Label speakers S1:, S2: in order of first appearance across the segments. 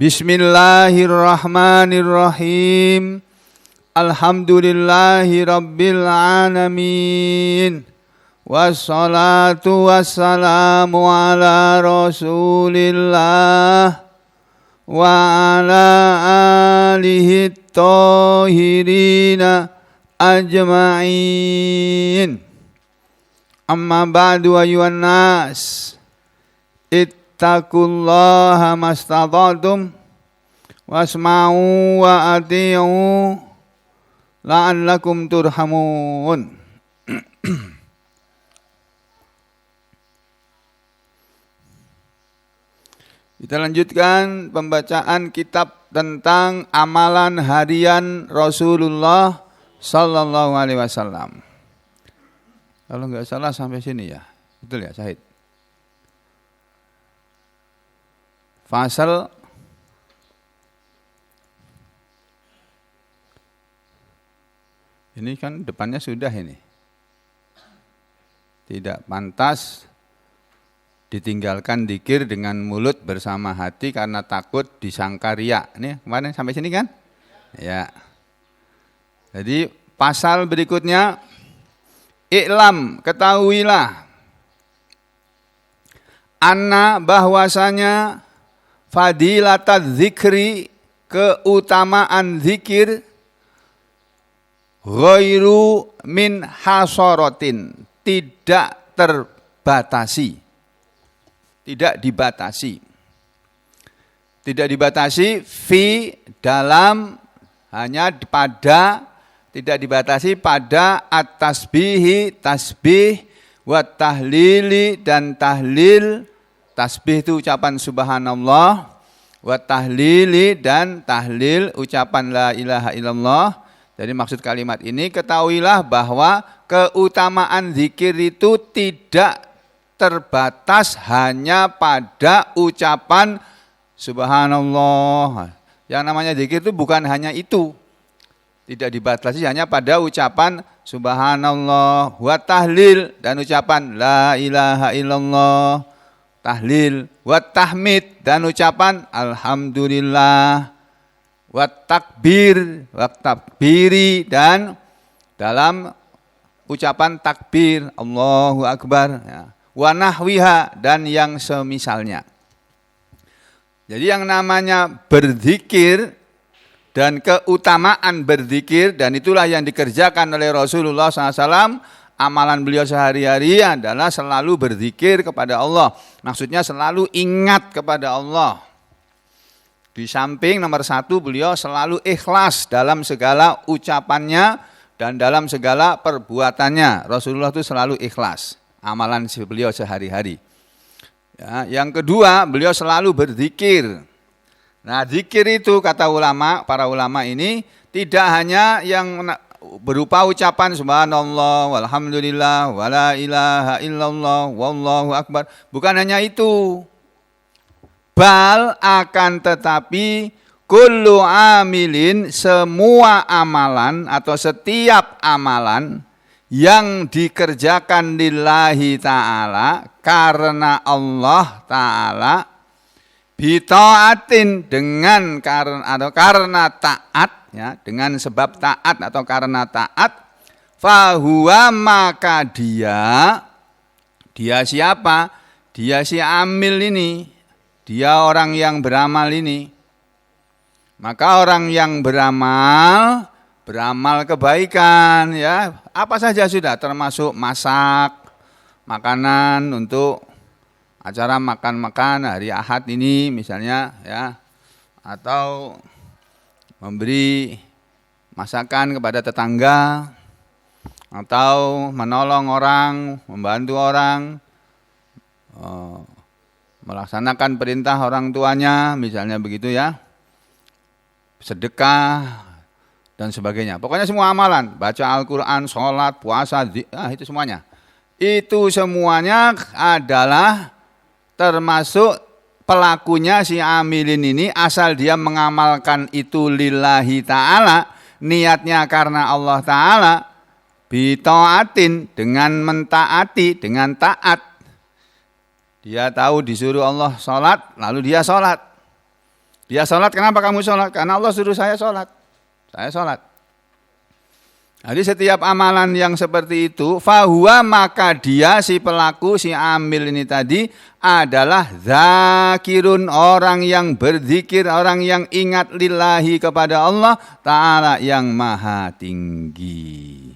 S1: Bismillahirrahmanirrahim. Alhamdulillahi rabbil alamin. Wassalatu wassalamu ala rasulillah wa ala alihi thahirina ajma'in. Amma ba'du ayyuhan nas, ittaqullaha mastata'tum wasma'u wa ati'u la'allakum turhamun. Kita lanjutkan pembacaan kitab tentang amalan harian Rasulullah sallallahu alaihi wasallam. Kalau nggak salah sampai sini ya. Betul ya, Syahid? Fasal ini kan depannya sudah ini. Tidak pantas ditinggalkan dzikir dengan mulut bersama hati karena takut disangka riya. Ini kemarin sampai sini kan? Ya. Jadi pasal berikutnya, I'lam, ketahuilah, anna bahwasanya fadilatad zikri, keutamaan zikir, ghairu min hasaratin, tidak terbatasi, tidak dibatasi. Tidak dibatasi fi dalam, hanya pada, tidak dibatasi pada at-tasbihi, tasbih, wa tahlili, dan tahlil. Tasbih itu ucapan subhanallah, wa tahlili, dan tahlil ucapan la ilaha illallah. Jadi maksud kalimat ini, ketahuilah bahwa keutamaan zikir itu tidak terbatas hanya pada ucapan subhanallah. Yang namanya zikir itu bukan hanya itu. Tidak dibatasi hanya pada ucapan subhanallah, wa tahlil, dan ucapan la ilaha illallah, tahlil, wa tahmid, dan ucapan alhamdulillah, wa takbir, wa takbiri, dan dalam ucapan takbir Allahu Akbar, ya, wa nahwiha, dan yang semisalnya. Jadi yang namanya berzikir dan keutamaan berzikir, dan itulah yang dikerjakan oleh Rasulullah SAW. Amalan beliau sehari-hari adalah selalu berzikir kepada Allah. Maksudnya selalu ingat kepada Allah. Di samping nomor satu, beliau selalu ikhlas dalam segala ucapannya dan dalam segala perbuatannya. Rasulullah itu selalu ikhlas, amalan beliau sehari-hari. Ya, yang kedua, beliau selalu berzikir. Nah, zikir itu kata ulama, para ulama ini tidak hanya yang berupa ucapan subhanallah, walhamdulillah, wala ilaha illallah, wallahu akbar. Bukan hanya itu. Bal, akan tetapi, kullu amilin, semua amalan atau setiap amalan yang dikerjakan lillahi ta'ala, karena Allah ta'ala, bita'atin, dengan karena taat, ya, dengan sebab taat atau karena taat, fahuwa, maka dia siapa? Dia si amil ini, dia orang yang beramal ini. Maka orang yang beramal kebaikan, ya, apa saja sudah, termasuk masak makanan untuk acara makan-makan hari Ahad ini misalnya, ya, atau memberi masakan kepada tetangga, atau menolong orang, membantu orang, melaksanakan perintah orang tuanya, misalnya begitu, ya, sedekah dan sebagainya. Pokoknya semua amalan, baca Al-Quran, sholat, puasa, itu semuanya. Itu semuanya adalah termasuk pelakunya si amilin ini, asal dia mengamalkan itu lillahi ta'ala, niatnya karena Allah ta'ala, bita'atin, dengan mentaati, dengan taat. Dia tahu disuruh Allah sholat, lalu dia sholat. Dia sholat, kenapa kamu sholat? Karena Allah suruh saya sholat. Saya sholat. Jadi setiap amalan yang seperti itu, fahuwa maka dia si pelaku, si amil ini tadi adalah zakirun, orang yang berzikir, orang yang ingat lillahi kepada Allah Ta'ala yang maha tinggi.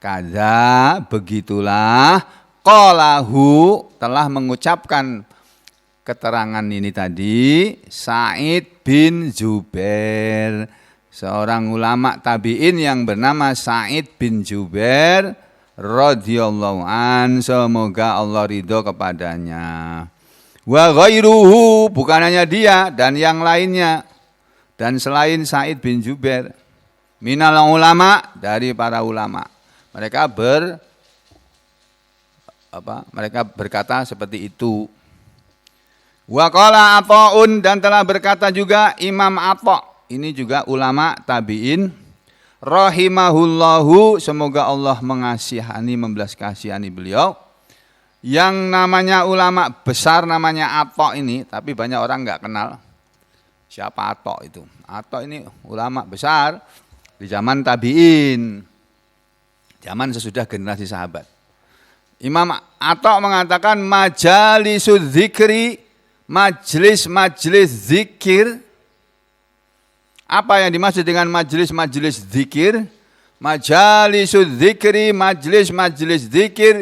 S1: Kaza begitulah qalahu telah mengucapkan keterangan ini tadi Sa'id bin Jubair, seorang ulama tabi'in yang bernama Sa'id bin Jubair radhiyallahu an, semoga Allah ridho kepadanya. Wa ghairuhu, bukan hanya dia dan yang lainnya dan selain Sa'id bin Jubair, minal ulama, dari para ulama. Mereka berkata seperti itu. Wa qala Athaun, dan telah berkata juga Imam Atha, ini juga ulama tabi'in, rahimahullahu, semoga Allah mengasihani, membelas kasihani beliau. Yang namanya ulama besar namanya Atha ini, tapi banyak orang enggak kenal siapa Atha itu. Atha ini ulama besar di zaman tabi'in, zaman sesudah generasi sahabat. Imam Atha mengatakan majalisuz zikri, majelis-majelis zikir. Apa yang dimaksud dengan majelis-majelis zikir? Majalisuz zikri, majelis-majelis zikir,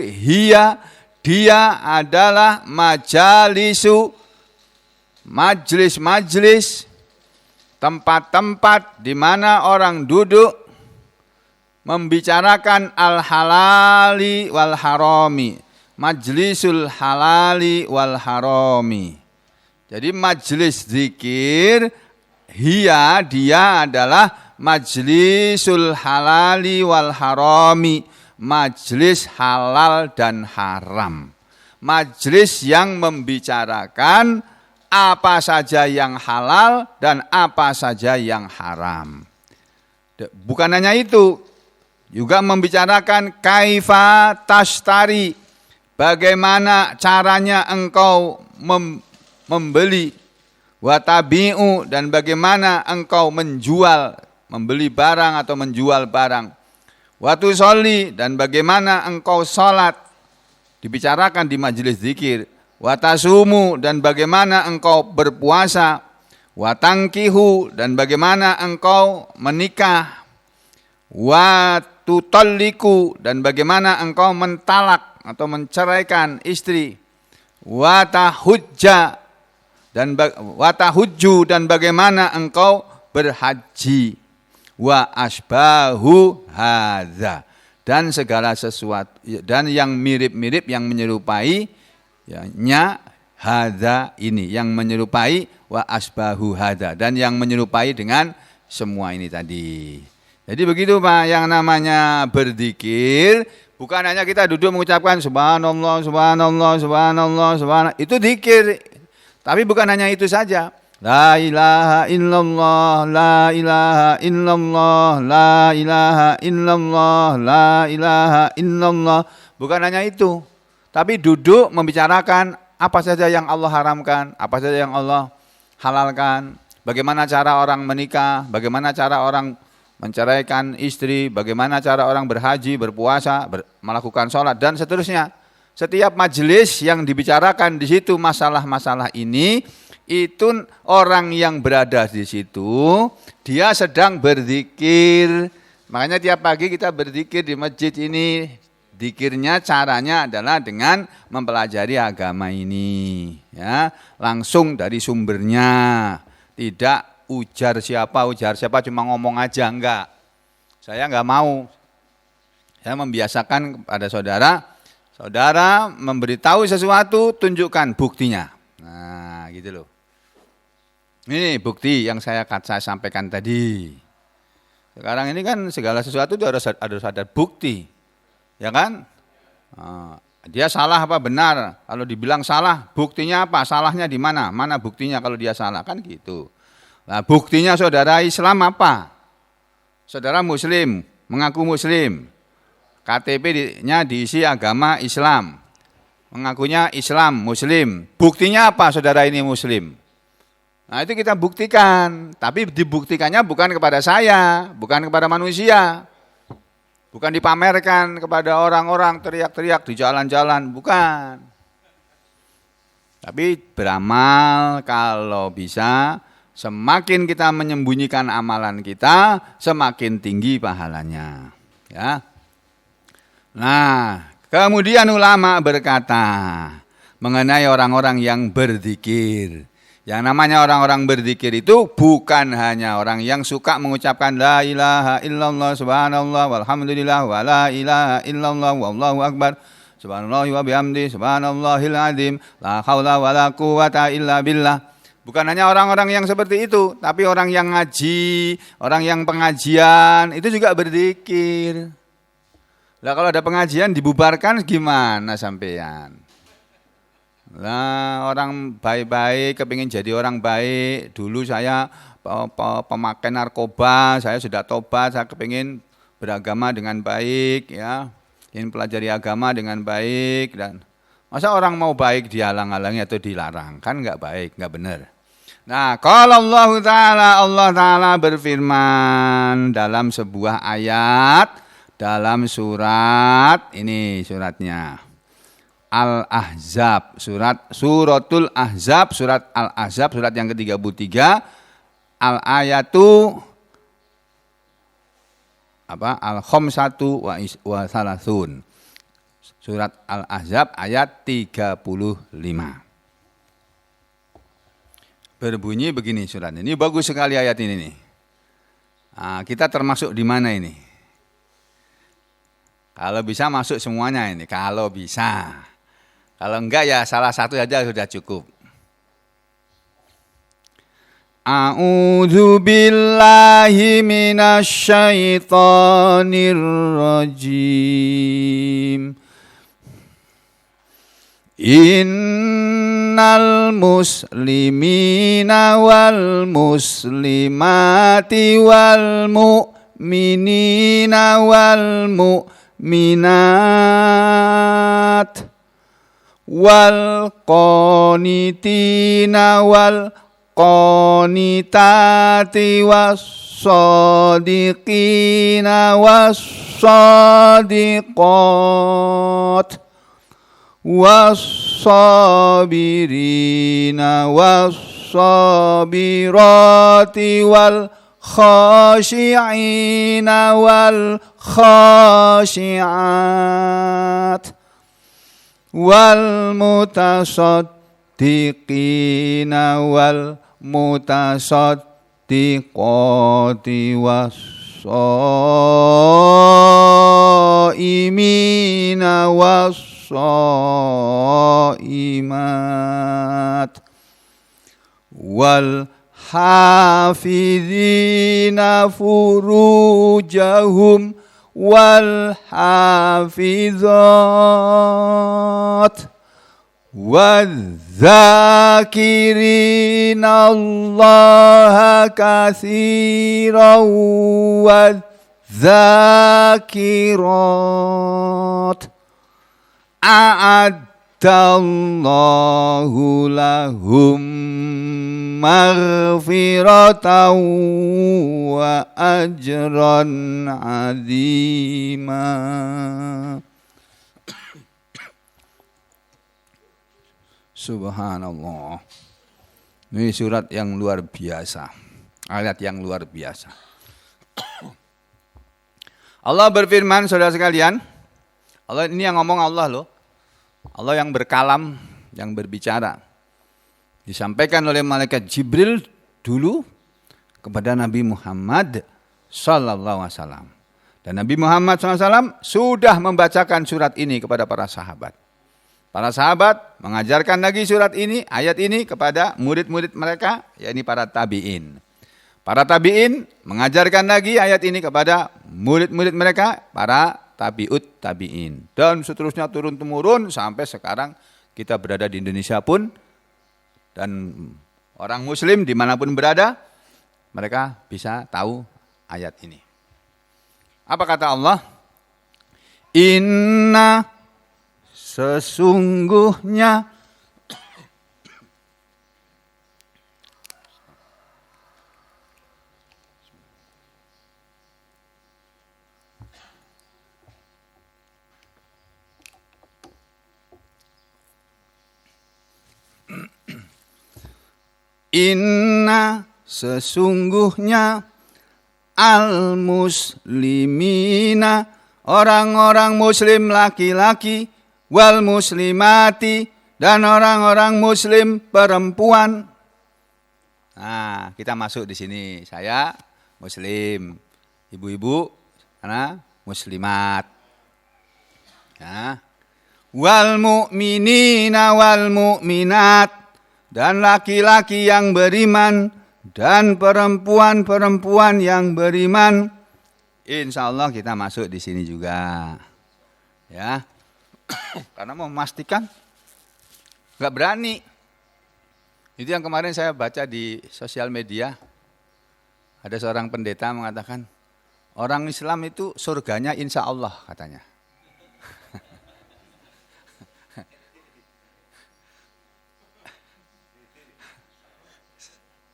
S1: dia adalah majelis-majelis, tempat-tempat di mana orang duduk membicarakan al-halali wal harami. Majlisul halali wal harami. Jadi majelis zikir, dia adalah majlisul halali wal harami, majlis halal dan haram. Majlis yang membicarakan apa saja yang halal dan apa saja yang haram. Bukan hanya itu, juga membicarakan kaifa tashtari, bagaimana caranya engkau membeli, wa tabi'u, dan bagaimana engkau menjual, membeli barang atau menjual barang, wa tusolli, dan bagaimana engkau sholat, dibicarakan di majelis zikir, wa tasumu, dan bagaimana engkau berpuasa, wa tangkihu, dan bagaimana engkau menikah, wa tutalliku, dan bagaimana engkau mentalak atau menceraikan istri, wa tahujja, dan watahujju, dan bagaimana engkau berhaji, wa asbahu hadza, dan segala sesuatu dan yang mirip-mirip, yang menyerupai hadza ini, yang menyerupai wa asbahu hadza, dan yang menyerupai dengan semua ini tadi. Jadi begitu Pak, yang namanya berzikir bukan hanya kita duduk mengucapkan subhanallah, subhanallah, subhanallah, subhanallah, itu zikir. Tapi bukan hanya itu saja. La ilaha illallah, la ilaha illallah, la ilaha illallah, la ilaha illallah. Bukan hanya itu. Tapi duduk membicarakan apa saja yang Allah haramkan, apa saja yang Allah halalkan. Bagaimana cara orang menikah, bagaimana cara orang menceraikan istri, bagaimana cara orang berhaji, berpuasa, melakukan sholat, dan seterusnya. Setiap majelis yang dibicarakan di situ masalah-masalah ini, itu orang yang berada di situ, dia sedang berzikir. Makanya tiap pagi kita berzikir di masjid ini. Zikirnya caranya adalah dengan mempelajari agama ini, ya, langsung dari sumbernya. Tidak ujar siapa cuma ngomong aja, enggak. Saya enggak mau. Saya membiasakan kepada saudara memberitahu sesuatu, tunjukkan buktinya. Nah, gitu loh. Ini bukti yang saya sampaikan tadi. Sekarang ini kan segala sesuatu itu harus ada bukti. Ya kan? Nah, dia salah apa benar? Kalau dibilang salah, buktinya apa? Salahnya di mana? Mana buktinya kalau dia salah? Kan gitu. Nah, buktinya saudara Islam apa? Saudara Muslim, mengaku Muslim. KTP-nya diisi agama Islam, mengakunya Islam, Muslim. Buktinya apa saudara ini Muslim? Nah itu kita buktikan, tapi dibuktikannya bukan kepada saya, bukan kepada manusia, bukan dipamerkan kepada orang-orang teriak-teriak di jalan-jalan, bukan. Tapi beramal kalau bisa, semakin kita menyembunyikan amalan kita, semakin tinggi pahalanya. Ya. Nah, kemudian ulama berkata mengenai orang-orang yang berzikir. Yang namanya orang-orang berzikir itu bukan hanya orang yang suka mengucapkan la ilaha illallah subhanallah walhamdulillah wa la ilaha illallah wallahu akbar subhanallah wa bihamdi subhanallahil azim la haula wa la quwata illa billah. Bukan hanya orang-orang yang seperti itu, tapi orang yang ngaji, orang yang pengajian itu juga berzikir. Lah kalau ada pengajian dibubarkan gimana sampean? Lah orang baik-baik kepingin jadi orang baik. Dulu saya pemakai narkoba, saya sudah tobat, saya kepingin beragama dengan baik, ya, ingin pelajari agama dengan baik. Dan masa orang mau baik dihalang-halangi atau dilarang, kan nggak baik, nggak benar. Nah, kalau Allah Ta'ala berfirman dalam sebuah ayat dalam surat ini, suratnya Al-Ahzab, suratul Ahzab, surat Al-Ahzab, surat yang ke-33, al-ayatu al-khamsatu wa salasun. Surat Al-Ahzab ayat 35. Berbunyi begini surat ini. Bagus sekali ayat ini nih. Nah, kita termasuk di mana ini? Kalau bisa masuk semuanya ini, kalau bisa. Kalau enggak ya salah satu saja sudah cukup. A'udzu billahi minasyaitonir rajim. Innal muslimina wal muslimati wal mu'minina wal mu'minat wal qanitina wal qanitati was sadiqina was sadiqat was sabirina was sabirati wal khashi'ina wal khashi'at wal mutasaddiqina wal mutasaddiqati was shaimina was shaimat wal hafizina furujahum wal hafizat wadh-dzakirina Allaha katsiran wadh-dzakirat a'addallahu lahum maghfiratan wa ajran 'azima. Subhanallah. Ini surat yang luar biasa. Ayat yang luar biasa. Allah berfirman, saudara sekalian. Allah ini yang ngomong Allah loh. Allah yang berkalam, yang berbicara. Disampaikan oleh malaikat Jibril dulu kepada Nabi Muhammad sallallahu alaihi wasallam. Dan Nabi Muhammad sallallahu alaihi wasallam sudah membacakan surat ini kepada para sahabat. Para sahabat mengajarkan lagi surat ini, ayat ini kepada murid-murid mereka, yakni para tabi'in. Para tabi'in mengajarkan lagi ayat ini kepada murid-murid mereka, para tabi'ut tabi'in. Dan seterusnya turun-temurun sampai sekarang kita berada di Indonesia pun, dan orang muslim dimanapun berada, mereka bisa tahu ayat ini. Apa kata Allah? Inna sesungguhnya Inna sesungguhnya al-muslimina orang-orang muslim laki-laki wal muslimati dan orang-orang muslim perempuan. Nah, kita masuk di sini. Saya muslim, ibu-ibu karena muslimat. Ya. Wal mu'minina wal mu'minat dan laki-laki yang beriman dan perempuan-perempuan yang beriman. Insya Allah kita masuk di sini juga. Ya. Karena mau memastikan nggak berani. Itu yang kemarin saya baca di sosial media. Ada seorang pendeta mengatakan, orang Islam itu surganya insya Allah katanya.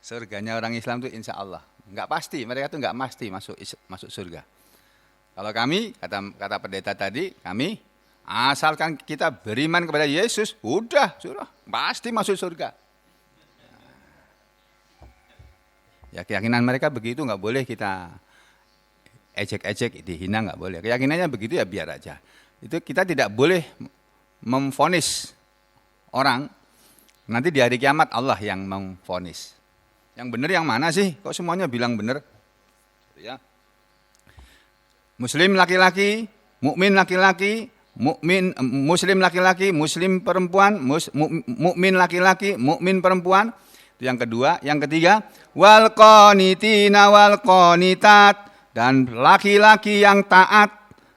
S1: Surganya orang Islam itu insya Allah. Enggak pasti, mereka itu enggak pasti masuk surga. Kalau kami, kata pendeta tadi, kami asalkan kita beriman kepada Yesus, sudah pasti masuk surga. Ya keyakinan mereka begitu, enggak boleh kita ejek-ejek, dihina enggak boleh. Keyakinannya begitu ya biar aja. Itu kita tidak boleh memvonis orang, nanti di hari kiamat Allah yang memvonis. Yang benar yang mana sih? Kok semuanya bilang benar? Ya. Muslim laki-laki, mukmin laki-laki, muslim laki-laki, muslim perempuan, mukmin laki-laki, mukmin perempuan. Itu yang kedua. Yang ketiga, wal qanitina wal qanitat dan laki-laki yang taat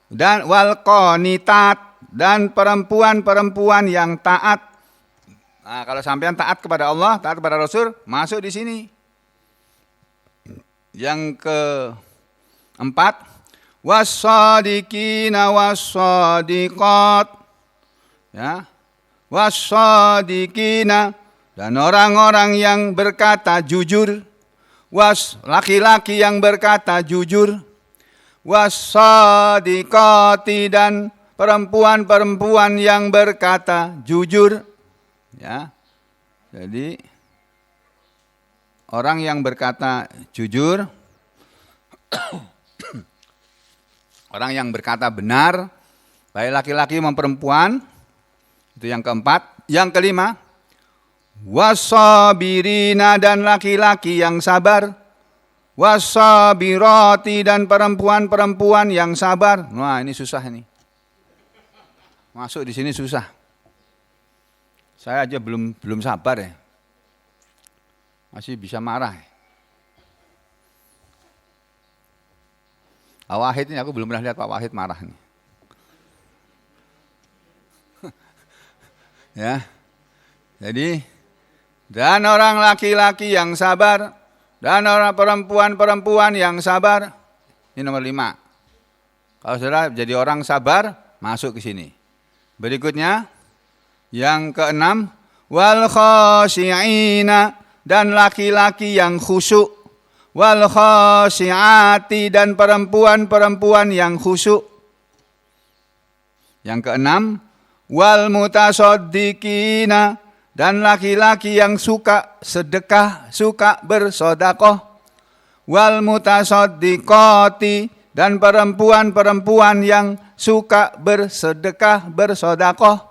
S1: dan wal qanitat dan perempuan-perempuan yang taat. Nah, kalau sampean taat kepada Allah, taat kepada Rasul, masuk di sini. Yang keempat, was-shadiqina was-shadiqat. Ya. Was-shadiqina dan orang-orang yang berkata jujur. Laki-laki yang berkata jujur. Was-shadiqati dan perempuan-perempuan yang berkata jujur. Ya, jadi orang yang berkata jujur, orang yang berkata benar, baik laki-laki maupun perempuan, itu yang keempat. Yang kelima, wasabirina dan laki-laki yang sabar, wasabirati dan perempuan-perempuan yang sabar. Wah ini susah ini, masuk di sini susah. Saya aja belum sabar ya. Masih bisa marah. Pak Wahid ini aku belum pernah lihat Pak Wahid marah nih. Ya. Jadi dan orang laki-laki yang sabar dan orang perempuan-perempuan yang sabar. Ini nomor 5. Kalau saudara jadi orang sabar, masuk ke sini. Berikutnya yang keenam, wal khashi'ina dan laki-laki yang khusyuk, wal khashi'ati dan perempuan-perempuan yang khusyuk. Yang keenam, wal mutasaddiqina dan laki-laki yang suka sedekah, suka bersedekah, wal mutasaddiqati dan perempuan-perempuan yang suka bersedekah, bersedekah.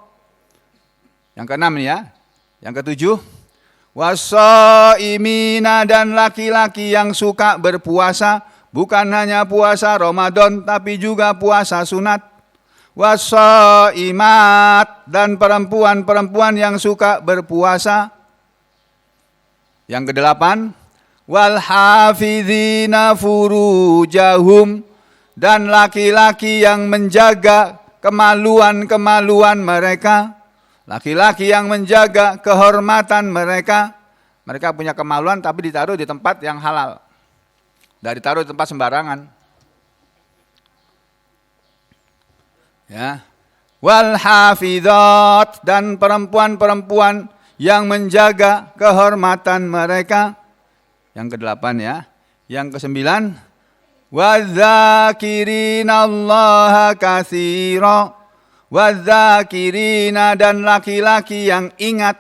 S1: Yang keenam ya. Yang ketujuh, wasaimina dan laki-laki yang suka berpuasa, bukan hanya puasa Ramadan tapi juga puasa sunat. Wasaimat dan perempuan-perempuan yang suka berpuasa. Yang kedelapan, wal hafizina furujahum dan laki-laki yang menjaga kemaluan-kemaluan mereka. Laki-laki yang menjaga kehormatan mereka. Mereka punya kemaluan tapi ditaruh di tempat yang halal. Tidak ditaruh di tempat sembarangan. Ya. Wal hafizat dan perempuan-perempuan yang menjaga kehormatan mereka. Yang kedelapan ya. Yang kesembilan, wadzakirinallaha katsira. Wadzakirina dan laki-laki yang ingat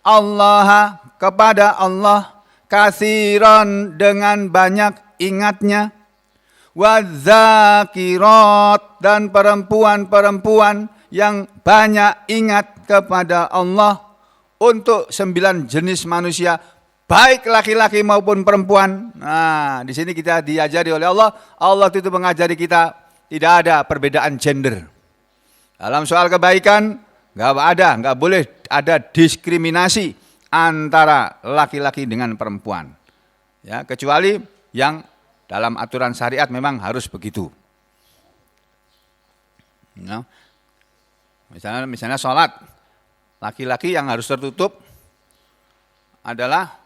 S1: Allah kepada Allah, katsiran dengan banyak ingatnya, wadzakirat dan perempuan-perempuan yang banyak ingat kepada Allah untuk 9 jenis manusia, baik laki-laki maupun perempuan. Nah, di sini kita diajari oleh Allah. Allah itu mengajari kita tidak ada perbedaan gender. Dalam soal kebaikan, nggak boleh ada diskriminasi antara laki-laki dengan perempuan. Ya, kecuali yang dalam aturan syariat memang harus begitu. Ya. Misalnya sholat, laki-laki yang harus tertutup adalah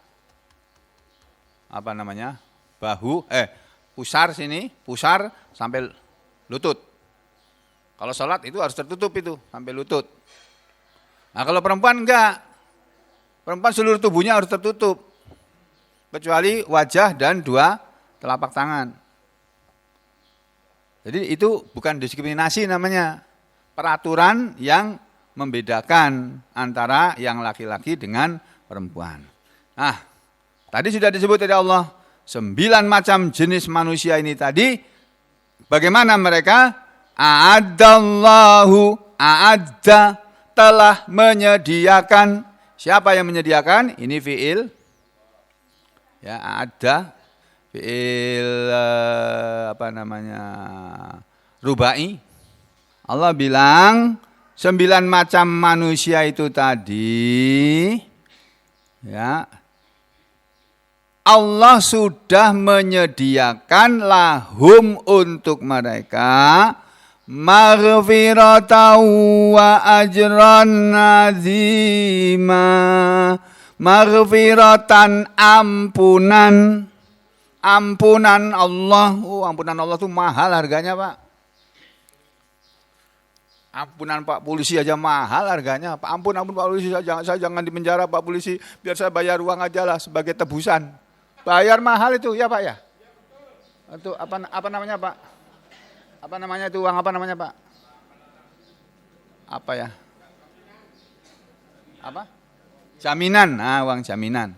S1: pusar sini, pusar sampai lutut. Kalau sholat itu harus tertutup itu sampai lutut. Nah kalau perempuan enggak, perempuan seluruh tubuhnya harus tertutup, kecuali wajah dan 2 telapak tangan. Jadi itu bukan diskriminasi namanya, peraturan yang membedakan antara yang laki-laki dengan perempuan. Nah, tadi sudah disebut oleh Allah 9 macam jenis manusia ini tadi. Bagaimana mereka? A'adda telah menyediakan. Siapa yang menyediakan? Ini fiil. Ya, a'adda fiil rubai. Allah bilang 9 macam manusia itu tadi, ya, Allah sudah menyediakan lahum untuk mereka maghfiratan wa ajran azima. Maghfiratan, ampunan. Ampunan Allah, ampunan Allah itu mahal harganya Pak. Ampunan Pak Polisi aja mahal harganya. Pak ampun Pak Polisi, saya jangan di penjara Pak Polisi, biar saya bayar uang aja lah sebagai tebusan. Bayar mahal itu ya Pak ya. Itu apa namanya Pak? Apa namanya itu uang apa namanya Pak? Apa ya? Apa? Jaminan, uang jaminan.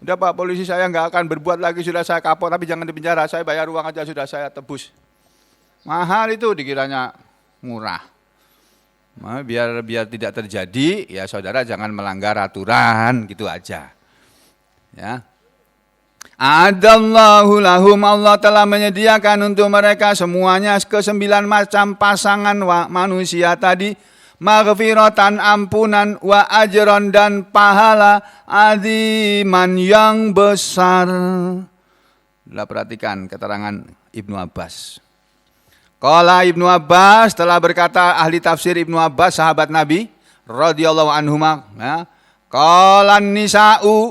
S1: Udah Pak Polisi, saya nggak akan berbuat lagi, sudah saya kapok, tapi jangan di penjara, saya bayar uang aja sudah saya tebus. Mahal itu dikiranya murah. Nah, biar tidak terjadi, ya saudara jangan melanggar aturan, gitu aja. Ya. Adallahu lahum, Allah telah menyediakan untuk mereka semuanya ke-9 macam pasangan manusia tadi. Maghfiratan, ampunan, wa ajran dan pahala aziman yang besar. Lah perhatikan keterangan Ibnu Abbas. Qala Ibnu Abbas, telah berkata ahli tafsir Ibnu Abbas, sahabat Nabi radhiyallahu anhuma, ya. Qala nisa'u,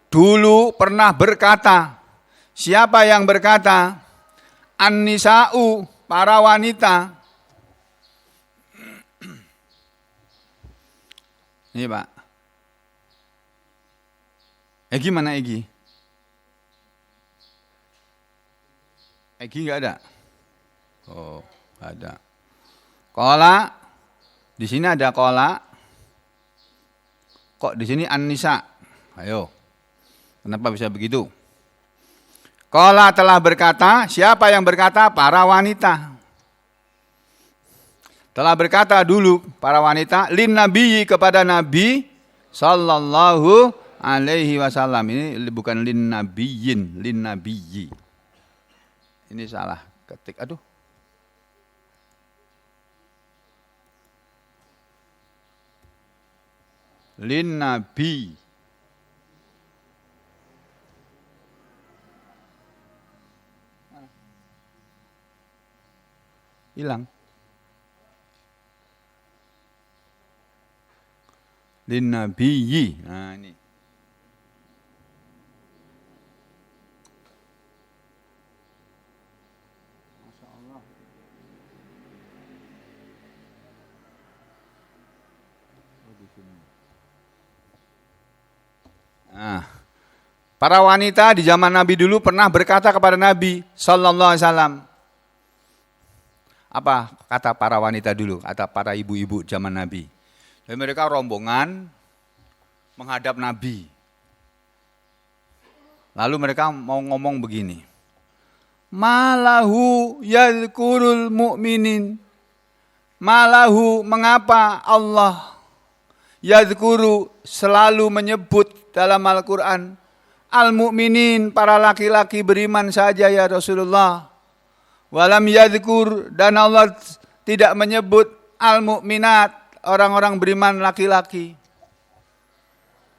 S1: dulu pernah berkata. Siapa yang berkata? An-nisa'u, para wanita. Ini Pak. Egi mana Egi? Egi enggak ada? Oh, ada. Qala, di sini ada qala. Kok di sini an-nisa? Ayo. Kenapa bisa begitu? Qala telah berkata, siapa yang berkata? Para wanita. Telah berkata dulu para wanita lin nabiyyi, kepada Nabi sallallahu alaihi wasallam. Ini bukan lin nabiyyin, lin nabiyyi. Ini salah ketik. Aduh. Lin nabi. Hilang. Lin nabiyyi. Nah ini. Masya Allah. Nah, para wanita di zaman Nabi dulu pernah berkata kepada Nabi sallallahu alaihi wasallam. Apa kata para wanita dulu? Kata para ibu-ibu zaman Nabi. Jadi mereka rombongan menghadap Nabi. Lalu mereka mau ngomong begini. Malahu yadhkurul mu'minin. Malahu, mengapa Allah yadhkuru selalu menyebut dalam Al-Quran al-mu'minin, para laki-laki beriman saja ya Rasulullah. Walam yadhkur, dan Allah tidak menyebut al-mu'minat, orang-orang beriman laki-laki.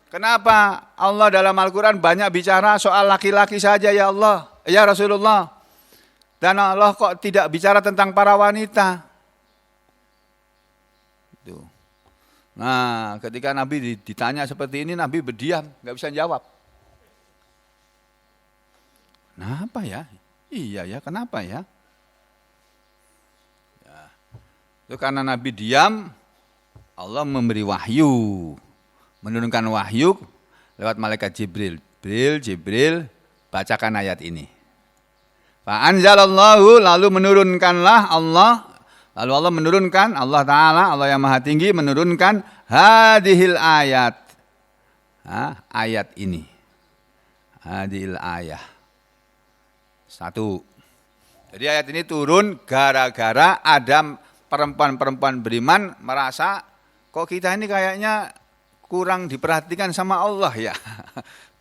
S1: Kenapa Allah dalam Al-Quran banyak bicara soal laki-laki saja ya Allah, ya Rasulullah. Dan Allah kok tidak bicara tentang para wanita. Nah, ketika Nabi ditanya seperti ini, Nabi berdiam, nggak bisa jawab. Kenapa ya? Iya ya, kenapa ya? Itu karena Nabi diam, Allah memberi wahyu, menurunkan wahyu lewat malaikat Jibril. Jibril, bacakan ayat ini. Fa anzalallahu, lalu menurunkanlah Allah. Lalu Allah menurunkan, Allah Ta'ala, Allah yang maha tinggi menurunkan hadhil ayat. Ayat ini. Hadhil ayah. 1. Jadi ayat ini turun gara-gara ada perempuan-perempuan beriman merasa kok kita ini kayaknya kurang diperhatikan sama Allah ya.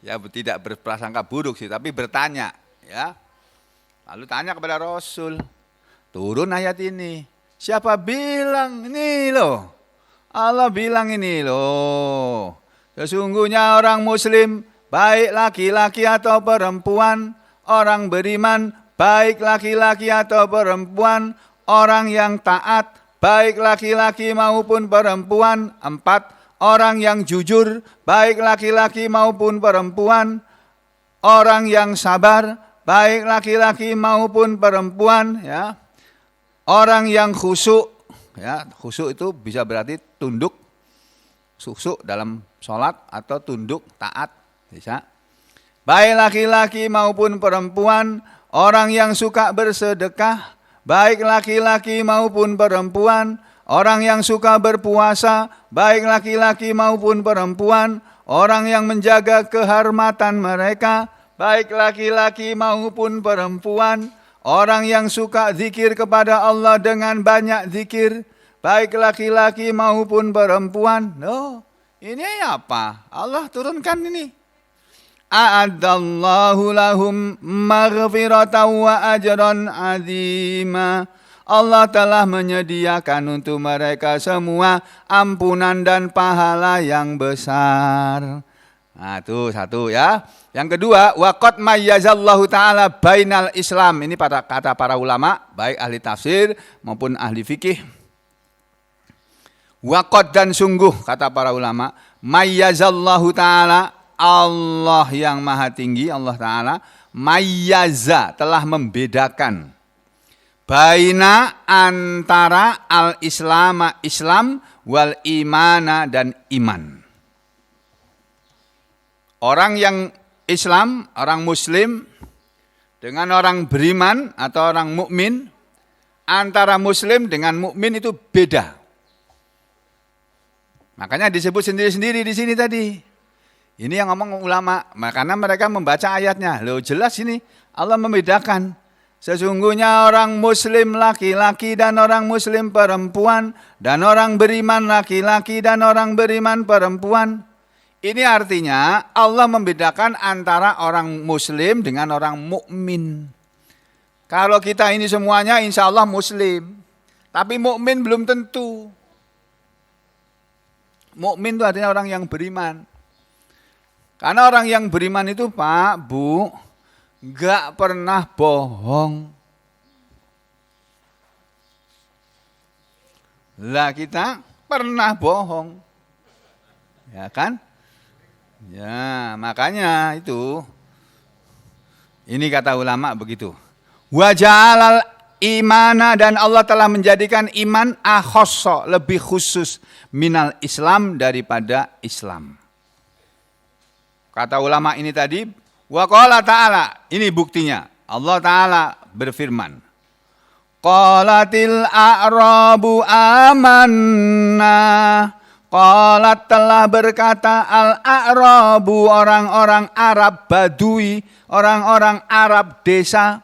S1: Ya tidak berprasangka buruk sih, tapi bertanya ya. Lalu tanya kepada Rasul. Turun ayat ini. Siapa bilang ini loh? Allah bilang ini loh. Sesungguhnya orang muslim, baik laki-laki atau perempuan, orang beriman, baik laki-laki atau perempuan, orang yang taat, baik laki-laki maupun perempuan. 4, orang yang jujur, baik laki-laki maupun perempuan, orang yang sabar, baik laki-laki maupun perempuan, ya. Orang yang khusyuk, ya, khusyuk itu bisa berarti tunduk, khusyuk dalam sholat atau tunduk taat, bisa. Baik laki-laki maupun perempuan, orang yang suka bersedekah, baik laki-laki maupun perempuan, orang yang suka berpuasa, baik laki-laki maupun perempuan, orang yang menjaga kehormatan mereka, baik laki-laki maupun perempuan, orang yang suka zikir kepada Allah dengan banyak zikir, baik laki-laki maupun perempuan. No, ini apa? Allah turunkan ini. A'adallahu lahum maghfiratan wa ajran azima. Allah telah menyediakan untuk mereka semua ampunan dan pahala yang besar. Nah, itu 1 ya. Yang kedua, waqad mayyazallahu ta'ala bainal Islam. Ini pada kata para ulama, baik ahli tafsir maupun ahli fikih. Waqad, dan sungguh kata para ulama, mayyazallahu ta'ala, Allah yang maha tinggi, Allah Ta'ala, mayyaza, telah membedakan. Baina, antara al-islama, Islam, wal imana, dan iman. Orang yang Islam, orang Muslim, dengan orang beriman atau orang mukmin, antara Muslim dengan mukmin itu beda. Makanya disebut sendiri-sendiri di sini tadi. Ini yang ngomong ulama, karena mereka membaca ayatnya. Loh, jelas ini Allah membedakan. Sesungguhnya orang Muslim laki-laki dan orang Muslim perempuan, dan orang beriman laki-laki dan orang beriman perempuan. Ini artinya Allah membedakan antara orang Muslim dengan orang mukmin. Kalau kita ini semuanya insya Allah Muslim, tapi mukmin belum tentu. Mukmin itu artinya orang yang beriman. Karena orang yang beriman itu Pak, Bu, gak pernah bohong. Lah kita pernah bohong, ya kan? Ya, makanya itu. Ini kata ulama begitu. Wa ja'alal imana, dan Allah telah menjadikan iman akhosso, lebih khusus minal Islam, daripada Islam. Kata ulama ini tadi, wa qala ta'ala, ini buktinya. Allah Ta'ala berfirman, qalatil a'rabu amanna, Qalat telah berkata al-a'rabu orang-orang Arab Badui, orang-orang Arab desa,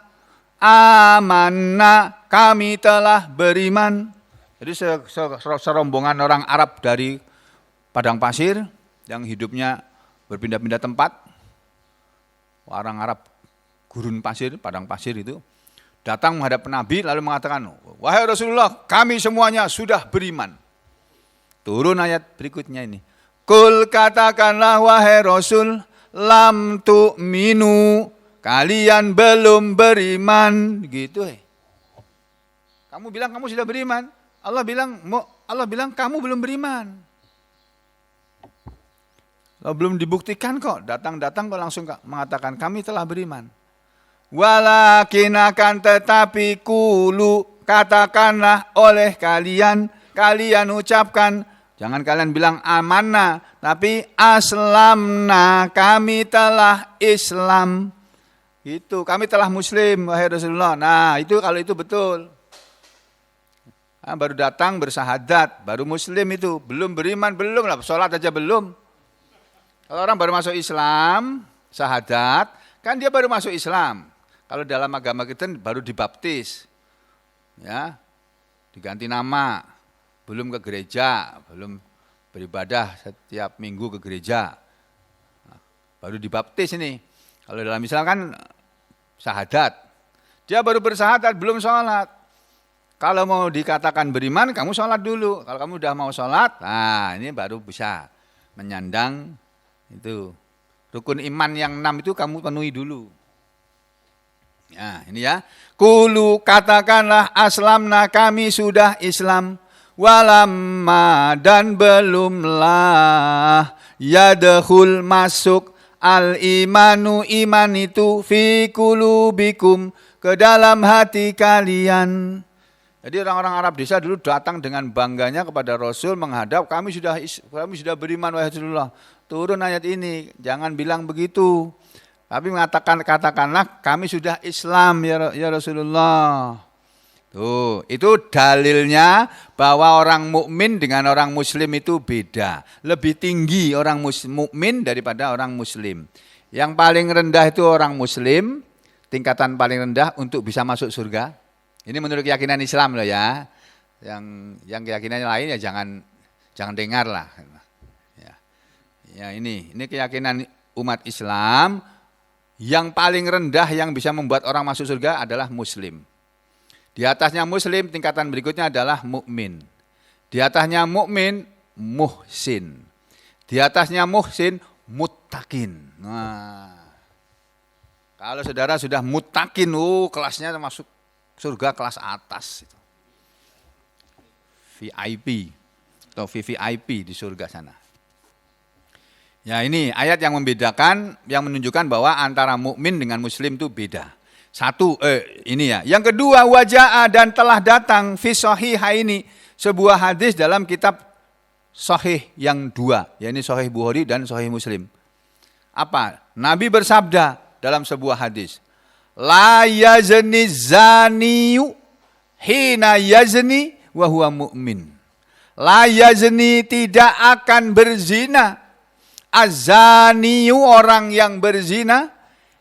S1: amanna kami telah beriman. Jadi serombongan orang Arab dari padang pasir yang hidupnya berpindah-pindah tempat. Orang Arab gurun pasir, padang pasir itu datang menghadap Nabi lalu mengatakan, wahai Rasulullah, kami semuanya sudah beriman. Turun ayat berikutnya ini. Kul katakanlah wahai Rasul, lam tu'minu, kalian belum beriman. Gitu. Kamu bilang kamu sudah beriman. Allah bilang kamu belum beriman. Kalau belum dibuktikan kok, datang-datang kok langsung mengatakan kami telah beriman. Walakin akan tetapi kulu, katakanlah oleh kalian ucapkan, jangan kalian bilang amanah, tapi aslamna, kami telah Islam. Itu, kami telah Muslim, wahai Rasulullah. Nah, itu kalau itu betul. Nah, baru datang bersahadat, baru Muslim itu, belum beriman, belum lah, sholat aja belum. Kalau orang baru masuk Islam, sahadat, kan dia baru masuk Islam. Kalau dalam agama kita baru dibaptis, ya, diganti nama, belum ke gereja, belum beribadah setiap minggu ke gereja, baru dibaptis ini. Kalau dalam Islam kan sahadat, dia baru bersahadat, belum sholat. Kalau mau dikatakan beriman, kamu sholat dulu. Kalau kamu udah mau sholat, nah ini baru bisa menyandang itu. Rukun iman yang 6 itu kamu penuhi dulu. Ya, ini ya. Kulu katakanlah aslamna, kami sudah Islam. Walamma dan belumlah yadkhul masuk al-imanu, iman itu fi kulubikum, ke dalam hati kalian. Jadi orang-orang Arab desa dulu datang dengan bangganya kepada Rasul menghadap, kami sudah beriman wahai Rasulullah. Turun ayat ini, jangan bilang begitu. Tapi katakanlah kami sudah Islam ya Rasulullah. Tuh, itu dalilnya bahwa orang mukmin dengan orang muslim itu beda. Lebih tinggi orang mukmin daripada orang muslim. Yang paling rendah itu orang muslim, tingkatan paling rendah untuk bisa masuk surga. Ini menurut keyakinan Islam loh ya. Yang keyakinan lain ya jangan dengar lah. Ya ini keyakinan umat Islam, yang paling rendah yang bisa membuat orang masuk surga adalah muslim. Di atasnya muslim, tingkatan berikutnya adalah mukmin. Di atasnya mukmin, muhsin. Di atasnya muhsin, muttaqin. Nah, kalau saudara sudah muttaqin, kelasnya masuk surga kelas atas. VIP atau VVIP di surga sana. Ya ini ayat yang membedakan, yang menunjukkan bahwa antara mukmin dengan muslim itu beda. Satu, ini ya. Yang kedua, waja'a dan telah datang fi sahihaini, sebuah hadis dalam kitab sahih yang dua, yaitu sahih Bukhari dan sahih Muslim. Apa? Nabi bersabda dalam sebuah hadis, la yazni zaniyu hina yazni wa huwa mu'min. La yazni, tidak akan berzina. Azaniyu, orang yang berzina,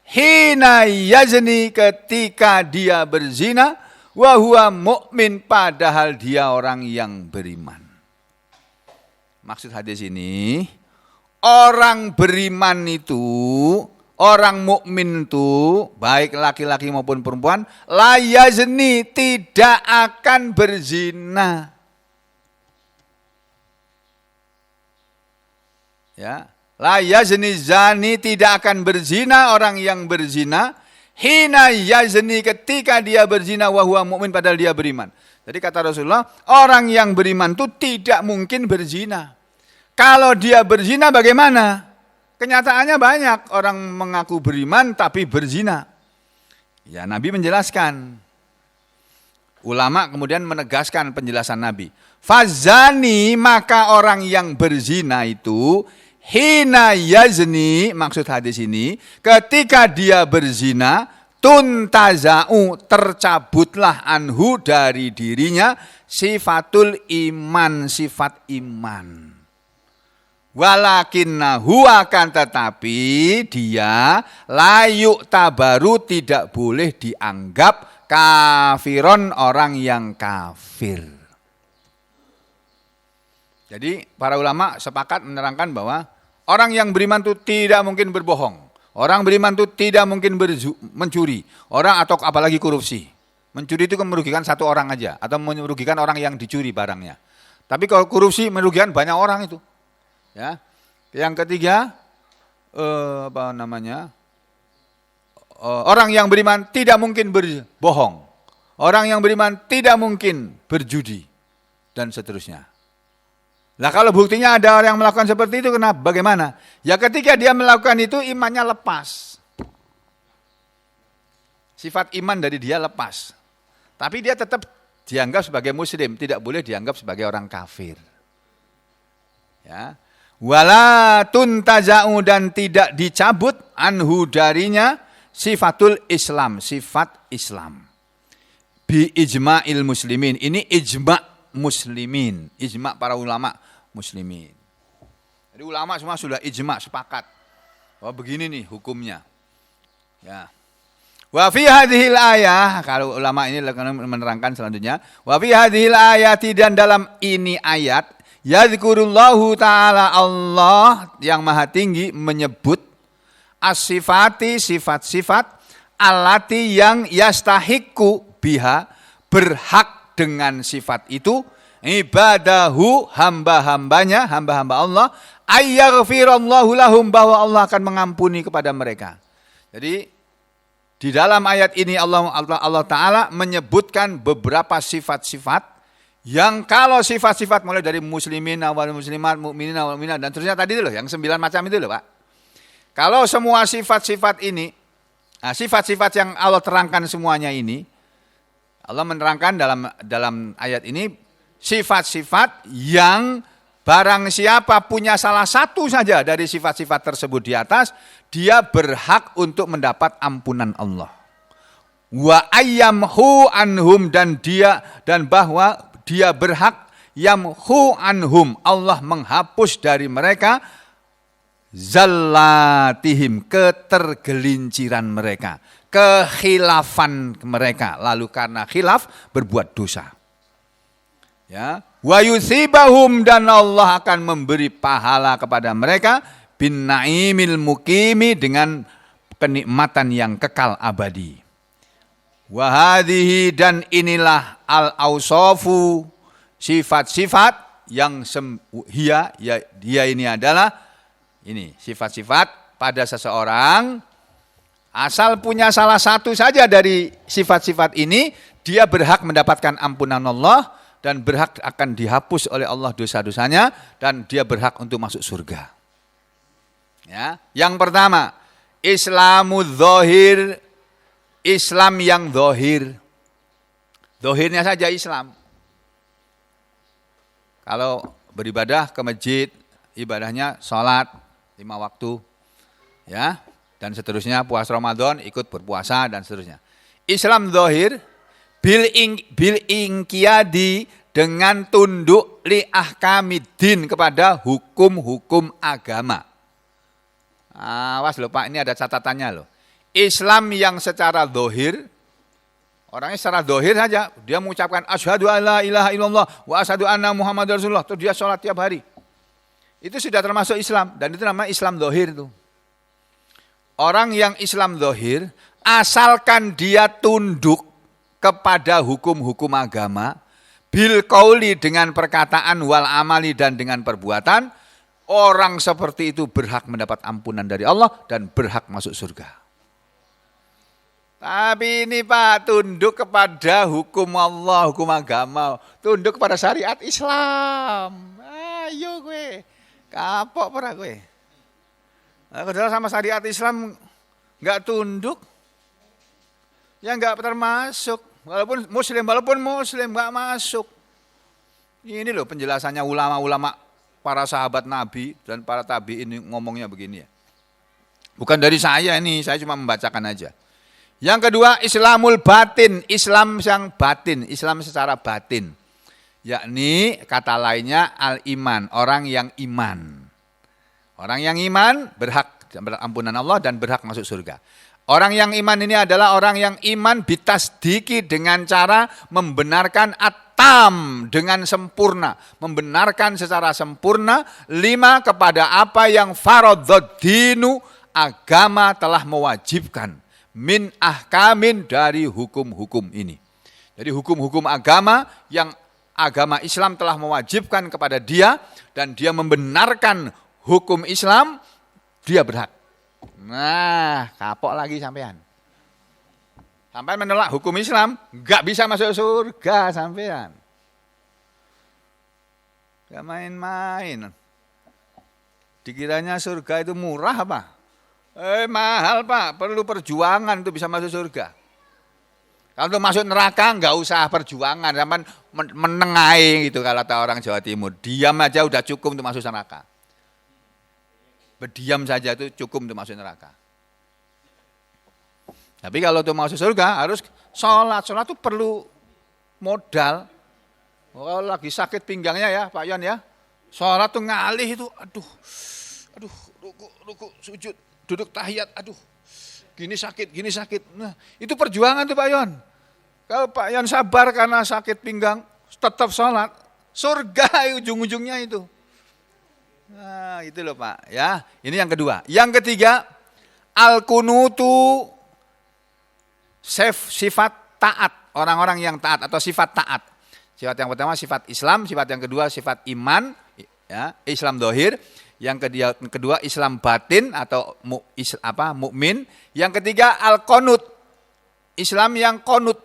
S1: hina yazni, ketika dia berzina, wa huwa mu'min, padahal dia orang yang beriman. Maksud hadis ini, orang beriman itu, orang mukmin itu, baik laki-laki maupun perempuan, la yazni, tidak akan berzina. Ya, la yazni zani, tidak akan berzina orang yang berzina, hina yazni, ketika dia berzina, wa huwa mu'min, padahal dia beriman. Jadi kata Rasulullah, orang yang beriman itu tidak mungkin berzina. Kalau dia berzina bagaimana? Kenyataannya banyak orang mengaku beriman tapi berzina. Ya, Nabi menjelaskan. Ulama kemudian menegaskan penjelasan Nabi. Fazani, maka orang yang berzina itu, hina yazni, maksud hadis ini, ketika dia berzina, tuntaza'u, tercabutlah anhu, dari dirinya, sifatul iman, sifat iman. Walakinnahu akan tetapi dia layuk tabaru tidak boleh dianggap kafiron orang yang kafir. Jadi para ulama sepakat menerangkan bahwa orang yang beriman itu tidak mungkin berbohong. Orang beriman itu tidak mungkin mencuri. Orang atau apalagi korupsi. Mencuri itu merugikan satu orang aja atau merugikan orang yang dicuri barangnya. Tapi kalau korupsi merugikan banyak orang itu. Ya. Yang ketiga orang yang beriman tidak mungkin berbohong. Orang yang beriman tidak mungkin berjudi dan seterusnya. Lah kalau buktinya ada orang yang melakukan seperti itu, kenapa? Bagaimana? Ya ketika dia melakukan itu imannya lepas. Sifat iman dari dia lepas. Tapi dia tetap dianggap sebagai muslim, tidak boleh dianggap sebagai orang kafir. Ya. Wala tuntaza'u dan tidak dicabut anhu darinya sifatul Islam, sifat Islam. Bi ijma'il muslimin. Ini ijma' muslimin, ijma' para ulama muslimin. Jadi ulama semua sudah ijma' sepakat bahwa begini nih hukumnya. Ya. Wa fi hadhil ayah, kalau ulama ini menerangkan selanjutnya, wa fi hadhil ayati dan dalam ini ayat yadhkurullahu ta'ala Allah yang maha tinggi menyebut as-sifati sifat-sifat allati yang yastahiqu biha berhak dengan sifat itu ibadahu hamba-hambanya, hamba-hamba Allah ayyaghfirallahu lahum bahwa Allah akan mengampuni kepada mereka. Jadi di dalam ayat ini Allah Ta'ala menyebutkan beberapa sifat-sifat yang kalau sifat-sifat mulai dari muslimin awal muslimat, mukminin awal mukminat dan terusnya tadi itu loh, yang 9 macam itu loh Pak. Kalau semua sifat-sifat ini, sifat-sifat yang Allah terangkan semuanya ini, Allah menerangkan dalam ayat ini sifat-sifat yang barang siapa punya salah satu saja dari sifat-sifat tersebut di atas, dia berhak untuk mendapat ampunan Allah. Wa ayyamhu anhum dan bahwa dia berhak yamhu anhum, Allah menghapus dari mereka zallatihim, ketergelinciran mereka, kekhilafan mereka, lalu karena khilaf berbuat dosa. Ya, wa yusibahum dan Allah akan memberi pahala kepada mereka bin naimil mukimi dengan kenikmatan yang kekal abadi. Wa hadhihi dan inilah al ausafu sifat-sifat yang dia ini adalah ini sifat-sifat pada seseorang asal punya salah satu saja dari sifat-sifat ini, dia berhak mendapatkan ampunan Allah dan berhak akan dihapus oleh Allah dosa-dosanya dan dia berhak untuk masuk surga. Ya, yang pertama, Islamul zahir, Islam yang zahir. Zahirnya saja Islam. Kalau beribadah ke masjid, ibadahnya sholat 5 waktu, ya, dan seterusnya, puasa Ramadan ikut berpuasa dan seterusnya. Islam zahir bil inqiyadi dengan tunduk li ahkamiddin kepada hukum-hukum agama. Awas loh Pak, ini ada catatannya loh. Islam yang secara zahir, orangnya secara zahir saja, dia mengucapkan asyhadu alla ilaha illallah wa asyhadu anna muhammadar rasulullah, terus dia sholat tiap hari. Itu sudah termasuk Islam dan itu namanya Islam zahir itu. Orang yang Islam zahir, asalkan dia tunduk kepada hukum-hukum agama, bil qauli dengan perkataan wal amali dan dengan perbuatan, orang seperti itu berhak mendapat ampunan dari Allah dan berhak masuk surga. Tapi ini Pak, tunduk kepada hukum Allah, hukum agama, tunduk kepada syariat Islam. Ayo gue, kapok pernah gue. Kalau sama syariat Islam nggak tunduk, ya nggak termasuk. Walaupun muslim nggak masuk. Ini loh penjelasannya ulama-ulama, para sahabat Nabi dan para tabi'in ngomongnya begini ya. Bukan dari saya ini, saya cuma membacakan aja. Yang kedua, Islamul batin, Islam yang batin, Islam secara batin. Yakni kata lainnya al-iman, orang yang iman. Orang yang iman berhak ampunan Allah dan berhak masuk surga. Orang yang iman ini adalah orang yang iman bitasdiki dengan cara membenarkan atam dengan sempurna. Membenarkan secara sempurna 5 kepada apa yang faradhad-dinu agama telah mewajibkan. Min ahkamin dari hukum-hukum ini. Jadi hukum-hukum agama yang agama Islam telah mewajibkan kepada dia dan dia membenarkan hukum Islam, dia berhak. Nah, kapok lagi sampean. Sampean menolak hukum Islam, enggak bisa masuk surga sampean. Enggak main-main. Dikiranya surga itu murah apa? Mahal Pak, perlu perjuangan untuk bisa masuk surga. Kalau untuk masuk neraka enggak usah perjuangan, sampean menengahi gitu kalau kata orang Jawa Timur. Diam aja udah cukup untuk masuk neraka. Berdiam saja itu cukup untuk masuk neraka. Tapi kalau untuk masuk surga harus sholat. Sholat itu perlu modal. Kalau lagi sakit pinggangnya ya Pak Yon ya. Sholat tuh ngalih itu, aduh, ruku, sujud, duduk tahiyat, aduh, gini sakit. Nah, itu perjuangan tuh Pak Yon. Kalau Pak Yon sabar karena sakit pinggang, tetap sholat, surga ujung-ujungnya itu. Nah, itu loh Pak, ya. Ini yang kedua. Yang ketiga, al-kunutu sifat taat, orang-orang yang taat atau sifat taat. Sifat yang pertama sifat Islam, sifat yang kedua sifat iman, ya, Islam dohir. Yang kedua Islam batin atau mukmin. Yang ketiga al-qanut, Islam yang qanut.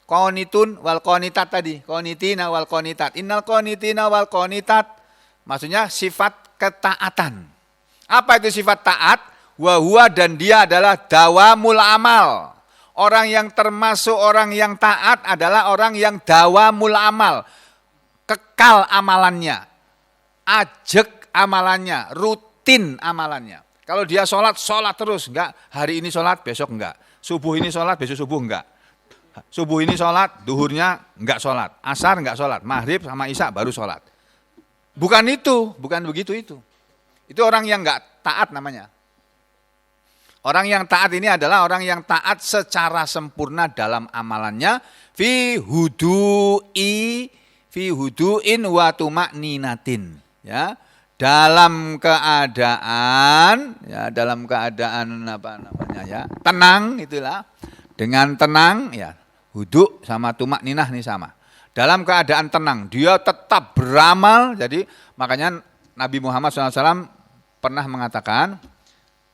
S1: Qanitun wal qanitat tadi, qanitina wal qanitat. Innal qanitina wal qanitat. Maksudnya sifat ketaatan. Apa itu sifat taat? Wa huwa dan dia adalah dawamul amal. Orang yang termasuk orang yang taat adalah orang yang dawamul amal. Kekal amalannya. Ajek amalannya. Rutin amalannya. Kalau dia sholat terus. Enggak, hari ini sholat, besok enggak. Subuh ini sholat, besok subuh enggak. Subuh ini sholat, duhurnya enggak sholat. Asar enggak sholat. Maghrib sama isya baru sholat. Bukan itu, bukan begitu itu. Itu orang yang enggak taat namanya. Orang yang taat ini adalah orang yang taat secara sempurna dalam amalannya. Fi hudu'in wa tuma'ninatin. Ya, dalam keadaan tenang itulah. Dengan tenang ya, hudu sama tuma'ninah ini sama. Dalam keadaan tenang, dia tetap beramal. Jadi makanya Nabi Muhammad SAW pernah mengatakan,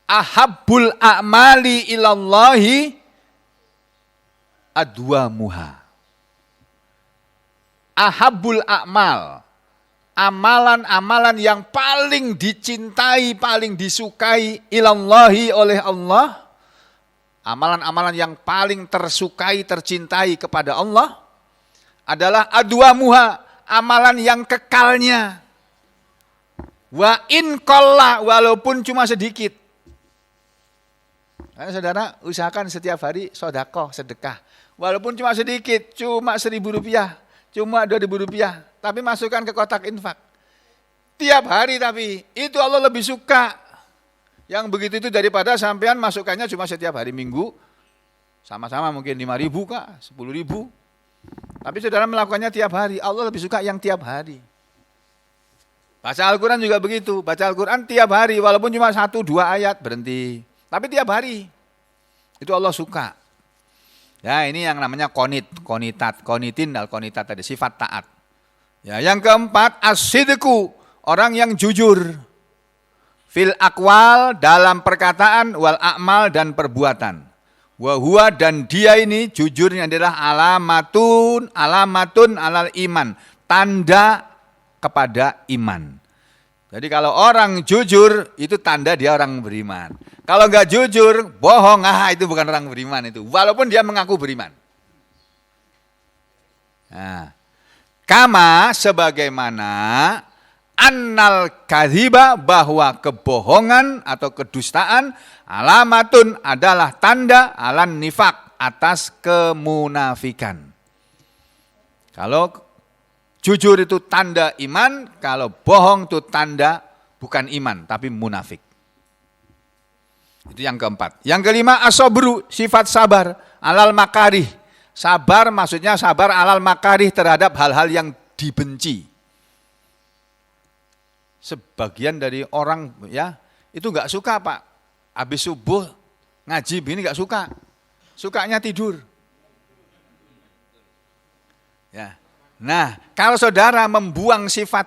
S1: ahabbul a'mali ilallahi adwamuha. Ahabbul a'mal, amalan-amalan yang paling dicintai, paling disukai ilallahi oleh Allah, amalan-amalan yang paling tersukai, tercintai kepada Allah, adalah adwamuha, amalan yang kekalnya. Wa in qalla, walaupun cuma sedikit. Karena saudara usahakan setiap hari sedekah. Walaupun cuma sedikit, cuma Rp1.000, cuma Rp2.000, tapi masukkan ke kotak infak. Tiap hari tapi, itu Allah lebih suka. Yang begitu itu daripada sampean masukkannya cuma setiap hari Minggu, sama-sama mungkin 5.000 kah, 10.000. Tapi saudara melakukannya tiap hari, Allah lebih suka yang tiap hari. Baca Al-Quran juga begitu, baca Al-Quran tiap hari, walaupun cuma 1-2 ayat, berhenti. Tapi tiap hari, itu Allah suka. Ya, ini yang namanya qanitin dan qanitat tadi, sifat taat. Ya, yang keempat, as-sidqu, orang yang jujur. Fil aqwal, dalam perkataan, wal a'mal, dan perbuatan. Wa huwa, dan dia ini jujurnya adalah alamatun alal iman, tanda kepada iman. Jadi kalau orang jujur itu tanda dia orang beriman. Kalau enggak jujur, bohong, itu bukan orang beriman itu. Walaupun dia mengaku beriman. Nah, kama sebagaimana annal kadhiba, bahwa kebohongan atau kedustaan alamatun adalah tanda alan nifak, atas kemunafikan. Kalau jujur itu tanda iman, kalau bohong itu tanda bukan iman, tapi munafik. Itu yang keempat. Yang kelima, as-sabru, sifat sabar, alal makarih. Sabar maksudnya sabar alal makarih terhadap hal-hal yang dibenci. Sebagian dari orang ya itu nggak suka Pak, habis subuh ngaji begini nggak suka, sukanya tidur. Ya. Nah, kalau saudara membuang sifat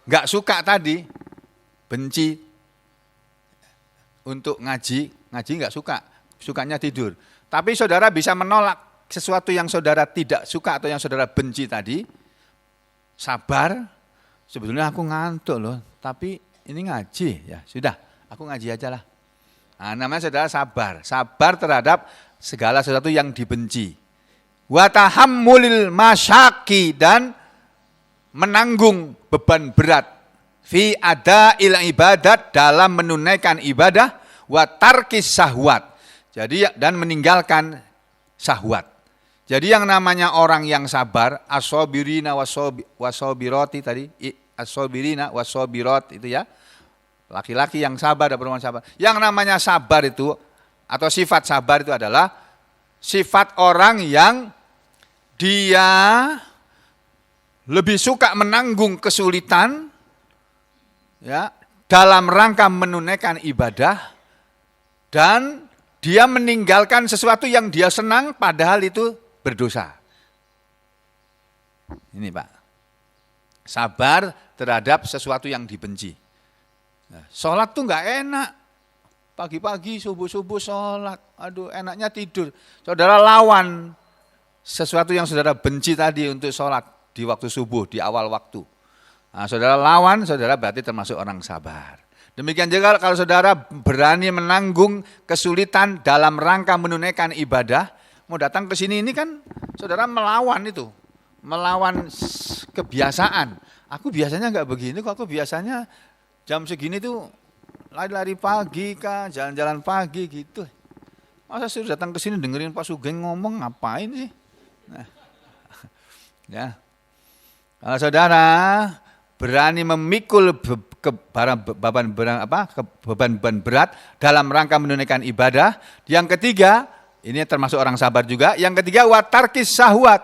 S1: nggak suka tadi, benci untuk ngaji nggak suka, sukanya tidur. Tapi saudara bisa menolak sesuatu yang saudara tidak suka atau yang saudara benci tadi, sabar. Sebetulnya aku ngantuk loh, tapi ini ngaji ya sudah, aku ngaji aja lah. Nah, namanya saudara sabar terhadap segala sesuatu yang dibenci. Wa tahammulil masyaqi, dan menanggung beban berat fi ada'il ibadat, dalam menunaikan ibadah, wa tarkis syahwat. Jadi dan meninggalkan syahwat. Jadi yang namanya orang yang sabar, as-sabirina was-sabirati tadi, as-sabirina was-sabirat itu ya. Laki-laki yang sabar dan perempuan sabar. Yang namanya sabar itu atau sifat sabar itu adalah sifat orang yang dia lebih suka menanggung kesulitan ya dalam rangka menunaikan ibadah, dan dia meninggalkan sesuatu yang dia senang padahal itu berdosa. Ini Pak, sabar terhadap sesuatu yang dibenci. Nah, sholat tuh nggak enak, pagi-pagi subuh-subuh sholat, aduh enaknya tidur. Saudara lawan sesuatu yang saudara benci tadi untuk sholat di waktu subuh, di awal waktu. Nah, saudara lawan, saudara berarti termasuk orang sabar. Demikian juga kalau saudara berani menanggung kesulitan dalam rangka menunaikan ibadah, mau datang ke sini ini kan saudara melawan itu, melawan kebiasaan. Aku biasanya nggak begini, kok aku biasanya jam segini tuh lari-lari pagi kah, jalan-jalan pagi gitu. Masa sudah datang ke sini dengerin Pak Sugeng ngomong, ngapain sih? Nah, ya. Kalau saudara berani memikul beban berat dalam rangka menunaikan ibadah. Yang ketiga, ini termasuk orang sabar juga. Yang ketiga, watarkis syahwat.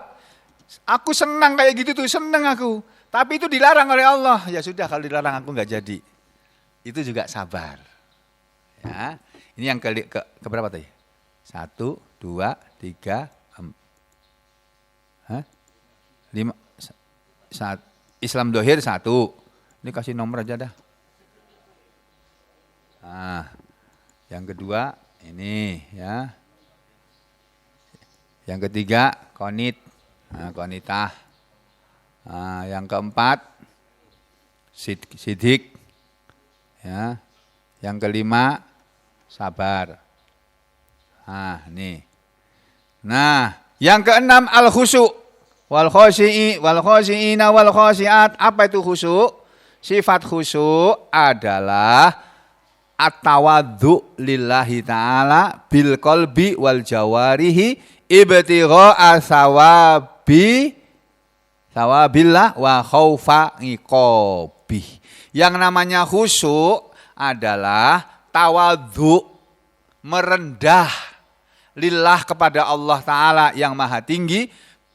S1: Aku senang kayak gitu tuh, senang aku. Tapi itu dilarang oleh Allah. Ya sudah, kalau dilarang aku nggak jadi. Itu juga sabar. Ya, ini yang keberapa tadi? 1, 2, 3, 5. Islam dohir 1. Ini kasih nomor aja dah. Nah, yang kedua ini ya. Yang ketiga konit, konitah. Nah, yang keempat sidik. Ya. Yang kelima sabar. Nah, nih. Nah, yang keenam al-khusyu'. Wal khosyi'ina wal khosyi'at. Apa itu khusyuk? Sifat khusyuk adalah at-tawadhu lillahi ta'ala bil qalbi wal jawarihi ibtigha'a sawabillah wa khaufa iqabih. Yang namanya khusyuk adalah tawadhu, merendah lillah kepada Allah Ta'ala yang maha tinggi,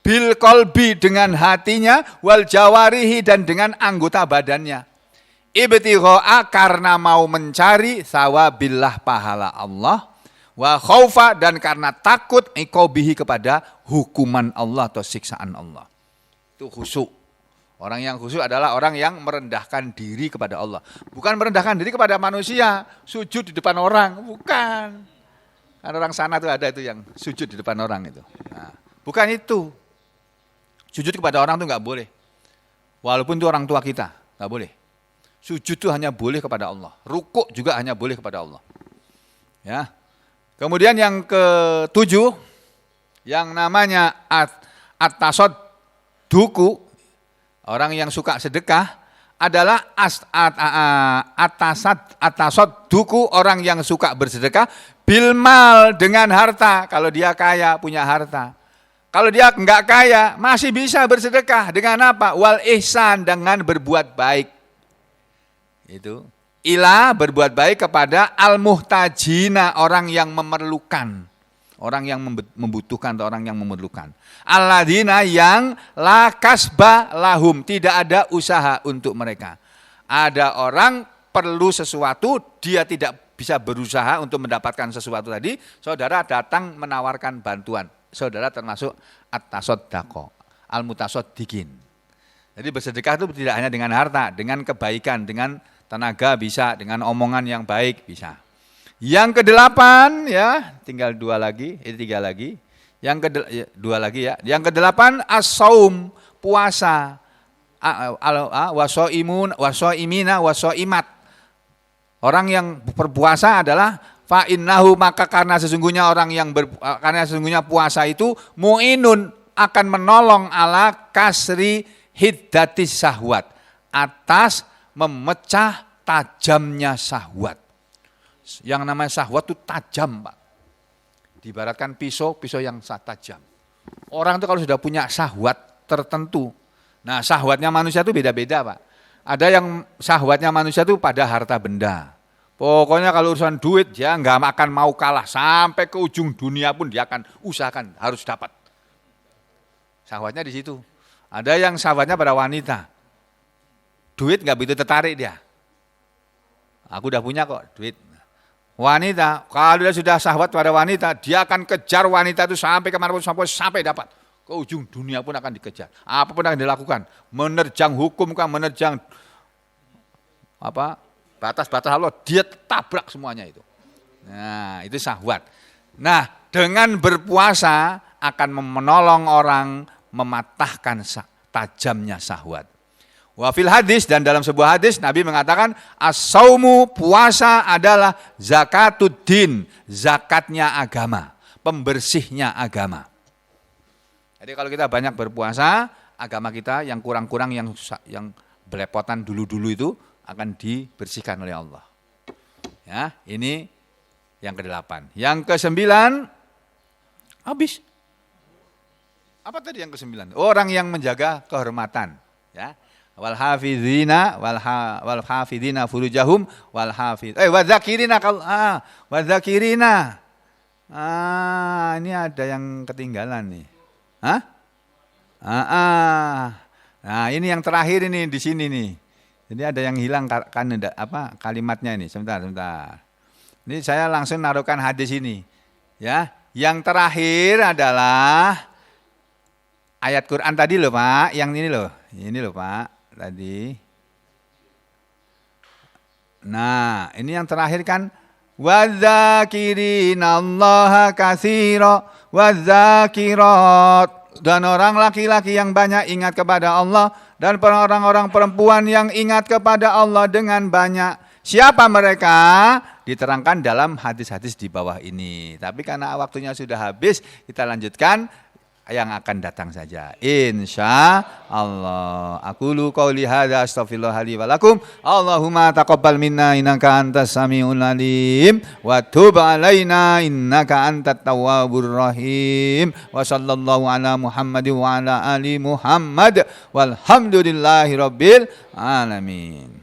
S1: bil qalbi dengan hatinya, wal jawarihi dan dengan anggota badannya. Ibtigha'a karena mau mencari sawabillah pahala Allah, wa khaufa dan karena takut iqabihi kepada hukuman Allah atau siksaan Allah. Itu khusyuk. Orang yang khusyuk adalah orang yang merendahkan diri kepada Allah. Bukan merendahkan diri kepada manusia, sujud di depan orang, bukan. Kan orang sana tuh ada itu yang sujud di depan orang itu. Nah, bukan itu. Sujud kepada orang itu nggak boleh. Walaupun itu orang tua kita, nggak boleh. Sujud itu hanya boleh kepada Allah. Rukuk juga hanya boleh kepada Allah. Ya. Kemudian yang ketujuh, yang namanya at-tasadduqu, orang yang suka sedekah, adalah at-tasadduqu, orang yang suka bersedekah, bilmal dengan harta. Kalau dia kaya, punya harta. Kalau dia enggak kaya, masih bisa bersedekah dengan apa? Wal ihsan, dengan berbuat baik. Itu. Ila berbuat baik kepada al-muhtajina, orang yang memerlukan. Orang yang membutuhkan atau orang yang memerlukan. Alladzina yang la kasba lahum, tidak ada usaha untuk mereka. Ada orang perlu sesuatu, dia tidak bisa berusaha untuk mendapatkan sesuatu tadi, saudara datang menawarkan bantuan. Saudara termasuk at-tasoddaqo, al-mutasaddiqin. Jadi bersedekah itu tidak hanya dengan harta, dengan kebaikan, dengan tenaga bisa, dengan omongan yang baik bisa. Yang kedelapan ya, tinggal tiga lagi. Dua lagi ya. Yang kedelapan as-saum, puasa. Wasoimina wasoimat. Orang yang berpuasa adalah fa innahu, maka karena sesungguhnya puasa itu mu'inun, akan menolong ala kasri hiddatis syahwat, atas memecah tajamnya syahwat. Yang namanya syahwat itu tajam, Pak. Diibaratkan pisau yang tajam. Orang itu kalau sudah punya syahwat tertentu, nah syahwatnya manusia itu beda-beda, Pak. Ada yang syahwatnya manusia itu pada harta benda. Pokoknya kalau urusan duit dia nggak akan mau kalah, sampai ke ujung dunia pun dia akan usahakan harus dapat. Syahwatnya di situ. Ada yang syahwatnya pada wanita. Duit nggak begitu tertarik dia. Aku udah punya kok duit. Wanita, kalau dia sudah syahwat pada wanita, dia akan kejar wanita itu sampai kemana pun, sampai dapat. Ke ujung dunia pun akan dikejar. Apapun akan dilakukan. Menerjang hukum, menerjang batas-batas Allah, dia tabrak semuanya itu. Nah, itu syahwat. Nah, dengan berpuasa akan menolong orang mematahkan tajamnya syahwat. Wa fil hadis, dan dalam sebuah hadis Nabi mengatakan as-saumu, puasa adalah zakatuddin, zakatnya agama, pembersihnya agama. Jadi kalau kita banyak berpuasa, agama kita yang kurang-kurang, yang belepotan dulu-dulu itu akan dibersihkan oleh Allah. Ya, ini yang ke-8. Yang ke-9 habis. Apa tadi yang ke-9? Orang yang menjaga kehormatan, ya. Wal hafizina furujahum wadzakirina. Ini ada yang ketinggalan nih. Nah, ini yang terakhir ini di sini nih. Jadi ada yang hilang kalimatnya ini. Sebentar. Ini saya langsung naruhkan hadis ini. Ya, yang terakhir adalah ayat Quran tadi loh, Pak. Yang ini loh. Ini loh, Pak. Tadi. Nah, ini yang terakhir kan wadzakirinallaha katsira wadzakirat, dan orang laki-laki yang banyak ingat kepada Allah, dan orang-orang perempuan yang ingat kepada Allah dengan banyak. Siapa mereka? Diterangkan dalam hadis-hadis di bawah ini. Tapi karena waktunya sudah habis, kita lanjutkan yang akan datang saja, insya Allah. Aqulu qouli hadza astaghfirullah li wa lakum. Allahumma taqabbal minna innaka antas samiul alim wa tub alaina innaka antat tawwabur rahim. Wa sallallahu ala Muhammadin wa ala ali Muhammad walhamdulillahi rabbil alamin.